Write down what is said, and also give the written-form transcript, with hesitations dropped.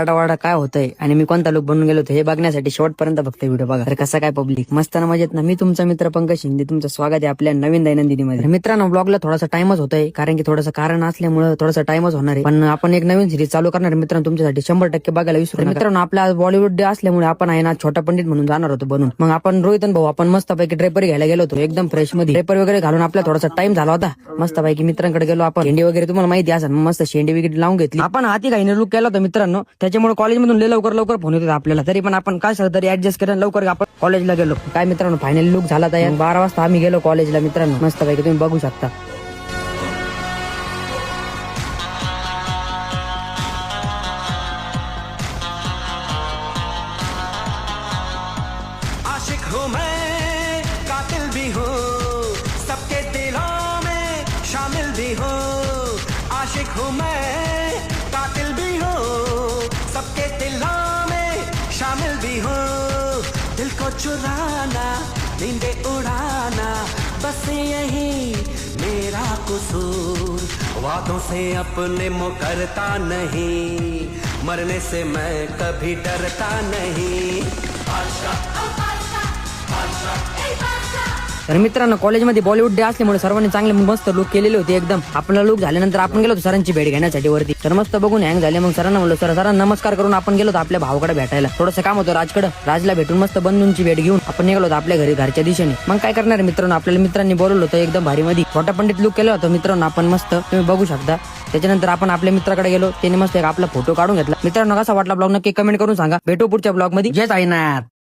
आरडावाडा काय होतंय आणि मी कोणता लुक बनून गेलो होतो हे बघण्यासाठी शेवटपर्यंत फक्त व्हिडिओ बघा. तर कसा काय पब्लिक मस्त ना मजेत ना. मी तुमचा मित्र पंकज शिंदे, तुमचं स्वागत आहे आपल्या नवीन दैनंदिनीमध्ये. मित्रांनो, ब्लॉगला थोडासा टाइमच होतोय कारण की थोडंसं कारण असल्यामुळे थोडासा टाइमच होणार आहे. पण आपण एक नवीन सिरीज चालू करणार मित्रांनो, तुमच्यासाठी 100% बघायला विसरू नका. मित्रांनो, आपला बॉलिवूड डे असल्यामुळे आपण आहे ना छोटा पंडित म्हणून जाणार होतो बनून. मग आपण रोहितन भाऊ आपण मस्तपैकी ड्रेपर घ्यायला गेलो होतो एकदम फ्रेश मध्ये. ड्रेपर वगैरे घालून आपला थोडासा टाइम झाला होता. मस्तपैकी मित्रांकडे गेलो आपण. शेंडी वगैरे तुम्हाला माहिती असेल, मस्त शेंडी वगैरे लावून घेतली आपण. हाती घाईने लुक केला होता मित्रांनो, त्याच्यामुळे कॉलेजमधून लवकर फोन येतात आपल्याला. तरी पण आपण काय तरी ऍडजस्ट करून लवकर आपण कॉलेजला गेलो. काय मित्रांनो, फायनली लुक झाला तयार. 12 वाजता आम्ही गेलो कॉलेजला मित्रांनो. मस्तपैकी तुम्ही बघू शकता. आशिक हूँ मैं, कातिल भी हूँ, सबके दिलों में शामिल भी हूँ. आशिक हूँ मैं, कातिल भी हूँ, सबके दिलों में शामिल भी हूँ. दिल को चुराना, नींदे उड़ाना, बस यही मेरा कसूर. वादों से अपने मुकरता नहीं, मरने से मैं कभी डरता नहीं. तर मित्रांनो, कॉलेजमध्ये बॉलिवूड डे असल्यामुळे सर्वांनी चांगले मस्त लुक केलेले होते एकदम. आपला लुक झाल्यानंतर आपण गेलो होतो सरांची भेट घेण्यासाठी वरती. तर मस्त बघून हँग झाले. मग सरांना म्हणलो, सरांना नमस्कार करून आपण गेलो होतो आपल्या भावाकडे भेटायला. थोडंसं काम होतं राजकडे. राजला भेटून मस्त बंधूंची भेट घेऊन आपण निघालो होतो आपल्या घरी घरच्या दिशेने. मग काय करणार मित्रांनो, आपल्याला मित्रांनी बोलवलं होतं एकदम भारी मध्ये. छोटा पंडित लुक केलं होतं मित्रांनो आपण मस्त, तुम्ही बघू शकता. त्याच्यानंतर आपण आपल्या मित्राकडे गेलो. त्याने मस्त एक आपला फोटो काढून घेतला. मित्रांनो, कसा वाटला ब्लॉग नक्की कमेंट करून सांगा. भेटू पुढच्या ब्लॉग मध्ये. जय साईनाथ.